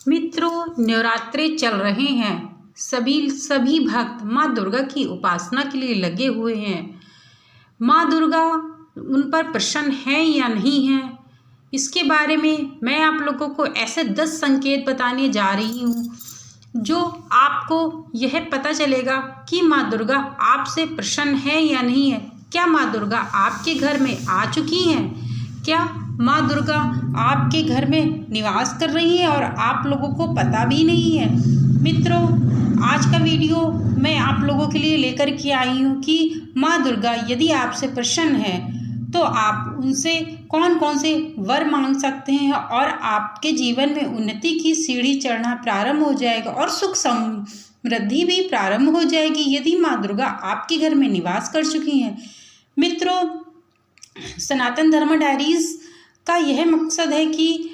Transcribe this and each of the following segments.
मित्रों, नवरात्रे चल रहे हैं। सभी भक्त माँ दुर्गा की उपासना के लिए लगे हुए हैं। माँ दुर्गा उन पर प्रसन्न है या नहीं है, इसके बारे में मैं आप लोगों को ऐसे 10 संकेत बताने जा रही हूँ जो आपको यह पता चलेगा कि माँ दुर्गा आपसे प्रसन्न है या नहीं है। क्या माँ दुर्गा आपके घर में आ चुकी हैं? क्या माँ दुर्गा आपके घर में निवास कर रही है और आप लोगों को पता भी नहीं है? मित्रों, आज का वीडियो मैं आप लोगों के लिए लेकर के आई हूँ कि माँ दुर्गा यदि आपसे प्रसन्न है तो आप उनसे कौन कौन से वर मांग सकते हैं और आपके जीवन में उन्नति की सीढ़ी चढ़ना प्रारंभ हो जाएगा और सुख समृद्धि भी प्रारंभ हो जाएगी यदि माँ दुर्गा आपके घर में निवास कर चुकी हैं। मित्रों, सनातन धर्म डायरीज का यह मकसद है कि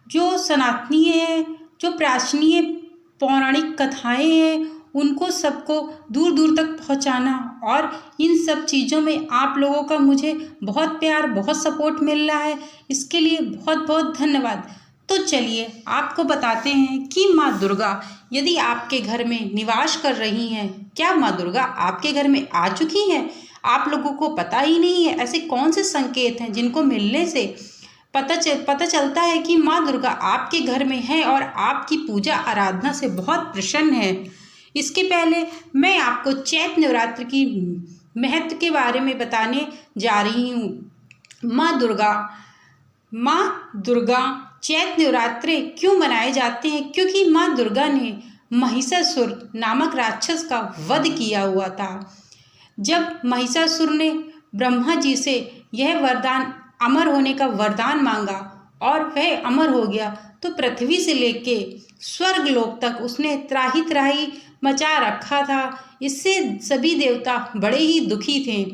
जो सनातनीय है, जो प्राचीन पौराणिक कथाएं हैं, उनको सबको दूर दूर तक पहुंचाना, और इन सब चीज़ों में आप लोगों का मुझे बहुत प्यार, बहुत सपोर्ट मिल रहा है। इसके लिए बहुत बहुत धन्यवाद। तो चलिए आपको बताते हैं कि माँ दुर्गा यदि आपके घर में निवास कर रही हैं, क्या माँ दुर्गा आपके घर में आ चुकी हैं, आप लोगों को पता ही नहीं है। ऐसे कौन से संकेत हैं जिनको मिलने से पता चलता है कि माँ दुर्गा आपके घर में है और आपकी पूजा आराधना से बहुत प्रसन्न है। इसके पहले मैं आपको चैत्र नवरात्र की महत्व के बारे में बताने जा रही हूँ। माँ दुर्गा चैत्र नवरात्रे क्यों मनाए जाते हैं? क्योंकि माँ दुर्गा ने महिषासुर नामक राक्षस का वध किया हुआ था। जब महिषासुर ने ब्रह्मा जी से यह वरदान, अमर होने का वरदान मांगा और वह अमर हो गया, तो पृथ्वी से लेके स्वर्ग लोक तक उसने त्राही त्राही मचा रखा था। इससे सभी देवता बड़े ही दुखी थे।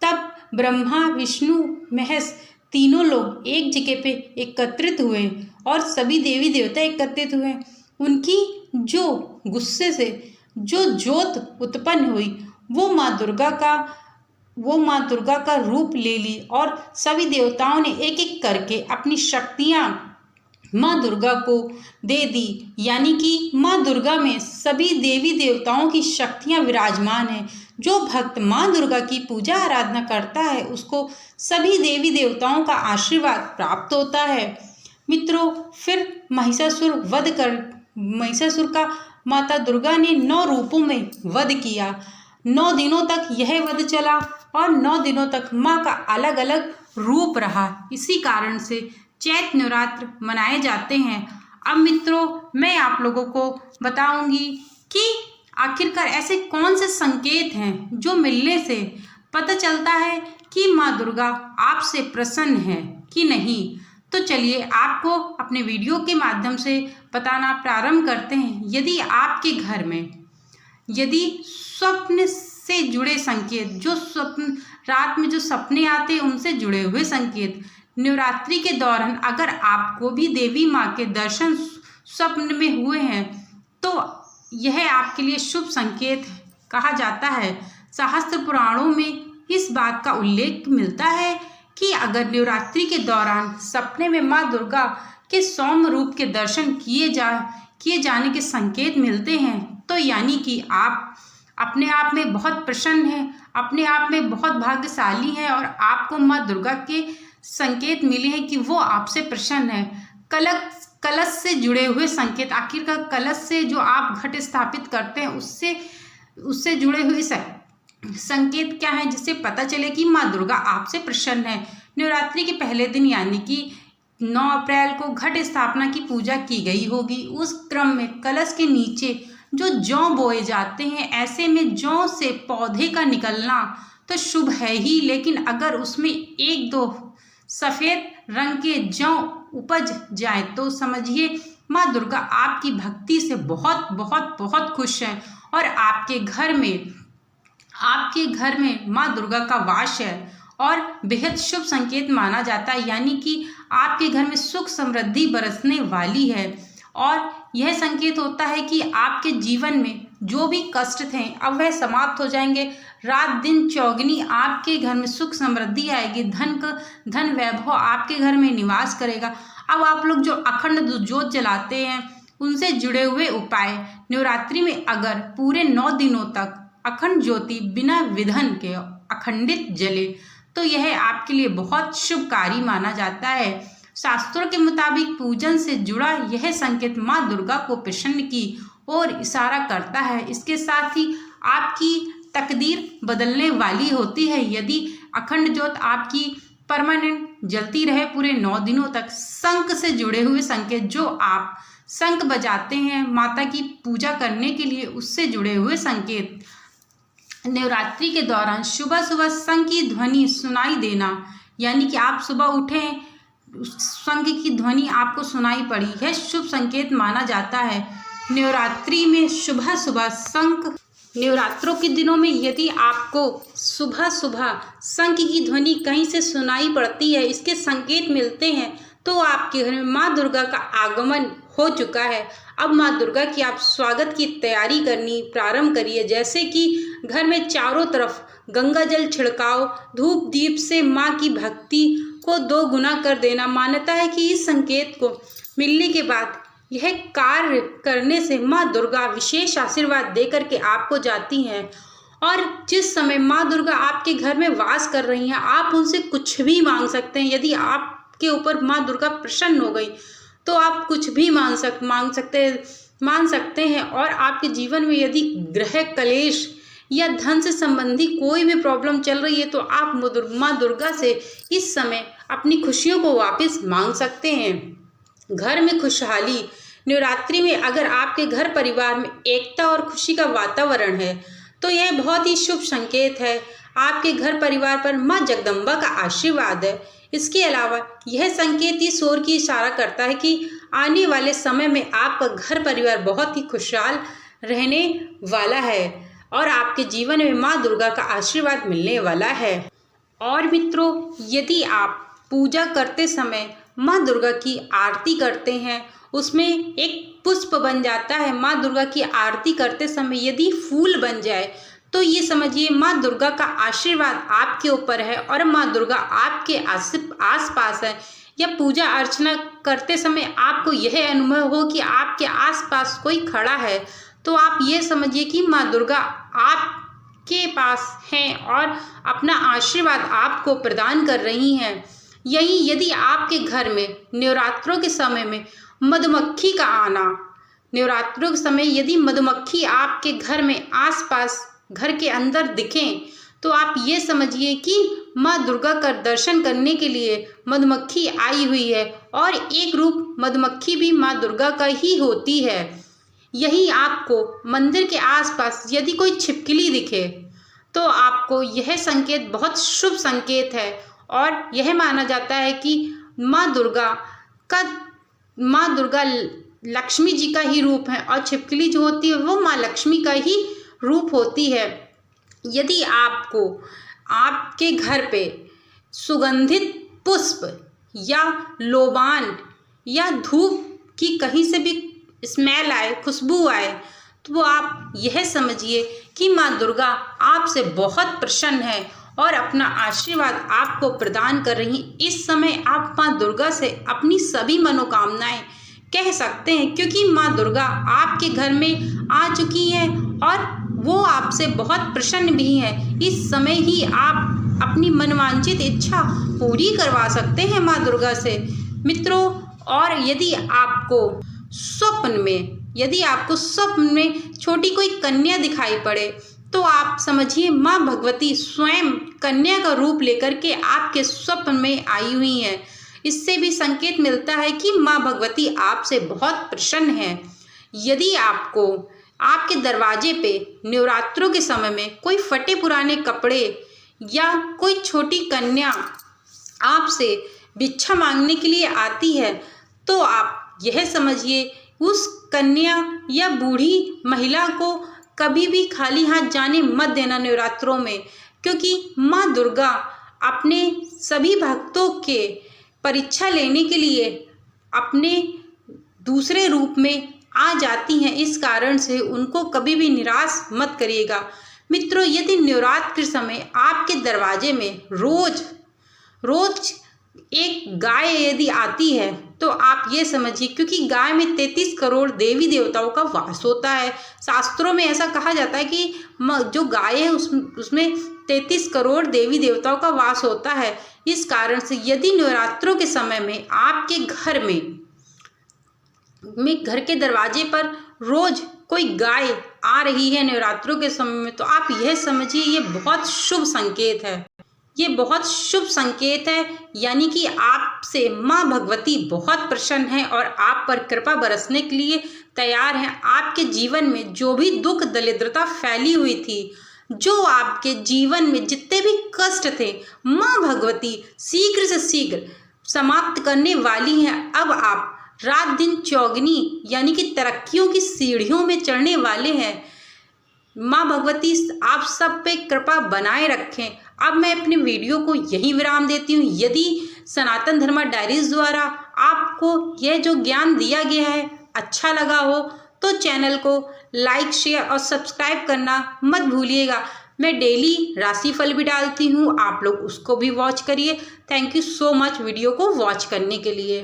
तब ब्रह्मा, विष्णु, महेश तीनों लोग एक जगह पे एकत्रित हुए और सभी देवी देवता एकत्रित हुए। उनकी जो गुस्से से जो ज्योत उत्पन्न हुई वो माँ दुर्गा का रूप ले ली और सभी देवताओं ने एक एक करके अपनी शक्तियाँ माँ दुर्गा को दे दी। यानी कि माँ दुर्गा में सभी देवी देवताओं की शक्तियाँ विराजमान हैं। जो भक्त माँ दुर्गा की पूजा आराधना करता है उसको सभी देवी देवताओं का आशीर्वाद प्राप्त होता है। मित्रों, फिर महिषासुर का माता दुर्गा ने 9 रूपों में वध किया। 9 दिनों तक यह वध चला और 9 दिनों तक माँ का अलग अलग रूप रहा। इसी कारण से चैत्र नवरात्र मनाए जाते हैं। अब मित्रों, मैं आप लोगों को बताऊंगी कि आखिरकार ऐसे कौन से संकेत हैं जो मिलने से पता चलता है कि माँ दुर्गा आपसे प्रसन्न है कि नहीं। तो चलिए आपको अपने वीडियो के माध्यम से बताना प्रारंभ करते हैं। यदि आपके घर में स्वप्न से जुड़े संकेत, जो स्वप्न रात में जो सपने आते हैं उनसे जुड़े हुए संकेत, नवरात्रि के दौरान अगर आपको भी देवी माँ के दर्शन स्वप्न में हुए हैं तो यह आपके लिए शुभ संकेत कहा जाता है। शास्त्र पुराणों में इस बात का उल्लेख मिलता है कि अगर नवरात्रि के दौरान सपने में माँ दुर्गा के सौम्य रूप के दर्शन किए जाने के संकेत मिलते हैं तो यानी कि आप अपने आप में बहुत प्रसन्न हैं, अपने आप में बहुत भाग्यशाली हैं और आपको माँ दुर्गा के संकेत मिले हैं कि वो आपसे प्रसन्न है। कलश से जुड़े हुए संकेत, आखिरकार कलश से जो आप घट स्थापित करते हैं उससे जुड़े हुए संकेत क्या है जिससे पता चले कि माँ दुर्गा आपसे प्रसन्न है। नवरात्रि के पहले दिन यानी कि 9 अप्रैल को घट स्थापना की पूजा की गई होगी। उस क्रम में कलश के नीचे जो जौ बोए जाते हैं, ऐसे में जौ से पौधे का निकलना तो शुभ है ही, लेकिन अगर उसमें 1-2 सफ़ेद रंग के जौ उपज जाए तो समझिए माँ दुर्गा आपकी भक्ति से बहुत बहुत बहुत खुश हैं और आपके घर में माँ दुर्गा का वास है और बेहद शुभ संकेत माना जाता है। यानी कि आपके घर में सुख समृद्धि बरसने वाली है और यह संकेत होता है कि आपके जीवन में जो भी कष्ट थे अब वह समाप्त हो जाएंगे। रात दिन चौगनी आपके घर में सुख समृद्धि आएगी, धन वैभव आपके घर में निवास करेगा। अब आप लोग जो अखंड ज्योत जलाते हैं उनसे जुड़े हुए उपाय। नवरात्रि में अगर पूरे 9 दिनों तक अखंड ज्योति बिना विघ्न के अखंडित जले तो यह आपके लिए बहुत शुभकारी माना जाता है। शास्त्रों के मुताबिक पूजन से जुड़ा यह संकेत माँ दुर्गा को प्रसन्न की ओर इशारा करता है। इसके साथ ही आपकी तकदीर बदलने वाली होती है। यदि अखंड ज्योत आपकी परमानेंट जलती रहे पूरे 9 दिनों तक। शंख से जुड़े हुए संकेत, जो आप शंख बजाते हैं माता की पूजा करने के लिए, उससे जुड़े हुए संकेत। नवरात्रि के दौरान सुबह सुबह शंख की ध्वनि सुनाई देना, यानी कि आप सुबह उठें शंख की ध्वनि आपको सुनाई पड़ी है, शुभ संकेत माना जाता है। नवरात्रि में सुबह सुबह शंख, नवरात्रों के दिनों में यदि आपको सुबह सुबह शंख की ध्वनि कहीं से सुनाई पड़ती है, इसके संकेत मिलते हैं, तो आपके घर में माँ दुर्गा का आगमन हो चुका है। अब माँ दुर्गा की आप स्वागत की तैयारी करनी प्रारंभ करिए, जैसे कि घर में चारों तरफ गंगा जल छिड़काव, धूप दीप से माँ की भक्ति को 2 गुना कर देना। मान्यता है कि इस संकेत को मिलने के बाद यह कार्य करने से माँ दुर्गा विशेष आशीर्वाद देकर के आपको जाती हैं। और जिस समय माँ दुर्गा आपके घर में वास कर रही हैं, आप उनसे कुछ भी मांग सकते हैं। यदि आपके ऊपर माँ दुर्गा प्रसन्न हो गई तो आप कुछ भी मांग सकते हैं। और आपके जीवन में यदि ग्रह कलेश या धन से संबंधी कोई भी प्रॉब्लम चल रही है, तो आप माँ दुर्गा से इस समय अपनी खुशियों को वापस मांग सकते हैं। घर में खुशहाली, नवरात्रि में अगर आपके घर परिवार में एकता और खुशी का वातावरण है तो यह बहुत ही शुभ संकेत है। आपके घर परिवार पर माँ जगदम्बा का आशीर्वाद है। इसके अलावा यह संकेत इस ओर की इशारा करता है कि आने वाले समय में आपका घर परिवार बहुत ही खुशहाल रहने वाला है और आपके जीवन में माँ दुर्गा का आशीर्वाद मिलने वाला है। और मित्रों, यदि आप पूजा करते समय माँ दुर्गा की आरती करते हैं, उसमें एक पुष्प बन जाता है। माँ दुर्गा की आरती करते समय यदि फूल बन जाए तो ये समझिए माँ दुर्गा का आशीर्वाद आपके ऊपर है और माँ दुर्गा आपके आसपास है। या पूजा अर्चना करते समय आपको यह अनुभव हो कि आपके आसपास कोई खड़ा है, तो आप ये समझिए कि माँ दुर्गा आपके पास हैं और अपना आशीर्वाद आपको प्रदान कर रही हैं। यही यदि आपके घर में नवरात्रों के समय में मधुमक्खी का आना, नवरात्रों के समय यदि मधुमक्खी आपके घर में आसपास घर के अंदर दिखें, तो आप ये समझिए कि माँ दुर्गा का दर्शन करने के लिए मधुमक्खी आई हुई है और एक रूप मधुमक्खी भी माँ दुर्गा का ही होती है। यही आपको मंदिर के आसपास यदि कोई छिपकली दिखे तो आपको यह संकेत बहुत शुभ संकेत है और यह माना जाता है कि माँ दुर्गा लक्ष्मी जी का ही रूप है और छिपकली जो होती है वो माँ लक्ष्मी का ही रूप होती है। यदि आपको आपके घर पे सुगंधित पुष्प या लोबान या धूप की कहीं से भी स्मेल आए, खुशबू आए, तो आप यह समझिए कि माँ दुर्गा आपसे बहुत प्रसन्न है और अपना आशीर्वाद आपको प्रदान कर रही। इस समय आप माँ दुर्गा से अपनी सभी मनोकामनाएं कह सकते हैं, क्योंकि माँ दुर्गा आपके घर में आ चुकी है और वो आपसे बहुत प्रसन्न भी है। इस समय ही आप अपनी मनवांछित इच्छा पूरी करवा सकते हैं माँ दुर्गा से। मित्रों, और यदि आपको स्वप्न में छोटी कोई कन्या दिखाई पड़े, तो आप समझिए माँ भगवती स्वयं कन्या का रूप लेकर के आपके स्वप्न में आई हुई हैं। इससे भी संकेत मिलता है कि माँ भगवती आपसे बहुत प्रसन्न है। यदि आपको आपके दरवाजे पे नवरात्रों के समय में कोई फटे पुराने कपड़े या कोई छोटी कन्या आपसे भिक्षा मांगने के लिए आती है, तो आप यह समझिए उस कन्या या बूढ़ी महिला को कभी भी खाली हाथ जाने मत देना नवरात्रों में, क्योंकि माँ दुर्गा अपने सभी भक्तों के परीक्षा लेने के लिए अपने दूसरे रूप में आ जाती हैं। इस कारण से उनको कभी भी निराश मत करिएगा। मित्रों, यदि नवरात्र के समय आपके दरवाजे में रोज एक गाय यदि आती है, तो आप ये समझिए, क्योंकि गाय में 33 करोड़ देवी देवताओं का वास होता है। शास्त्रों में ऐसा कहा जाता है कि जो गाय है उसमें 33 करोड़ देवी देवताओं का वास होता है। इस कारण से यदि नवरात्रों के समय में आपके घर के दरवाजे पर रोज कोई गाय आ रही है नवरात्रों के समय में, तो आप यह समझिए ये बहुत शुभ संकेत है। ये बहुत शुभ संकेत है, यानी कि आपसे माँ भगवती बहुत प्रसन्न है और आप पर कृपा बरसने के लिए तैयार हैं। आपके जीवन में जो भी दुख दरिद्रता फैली हुई थी, जो आपके जीवन में जितने भी कष्ट थे, माँ भगवती शीघ्र से शीघ्र समाप्त करने वाली हैं। अब आप रात दिन चौगनी यानी कि तरक्कियों की सीढ़ियों में चढ़ने वाले हैं। माँ भगवती आप सब पे कृपा बनाए रखें। अब मैं अपने वीडियो को यहीं विराम देती हूँ। यदि सनातन धर्मा डायरीज द्वारा आपको यह जो ज्ञान दिया गया है अच्छा लगा हो तो चैनल को लाइक, शेयर और सब्सक्राइब करना मत भूलिएगा। मैं डेली राशिफल भी डालती हूँ, आप लोग उसको भी वॉच करिए। Thank you so much video को वॉच करने के लिए।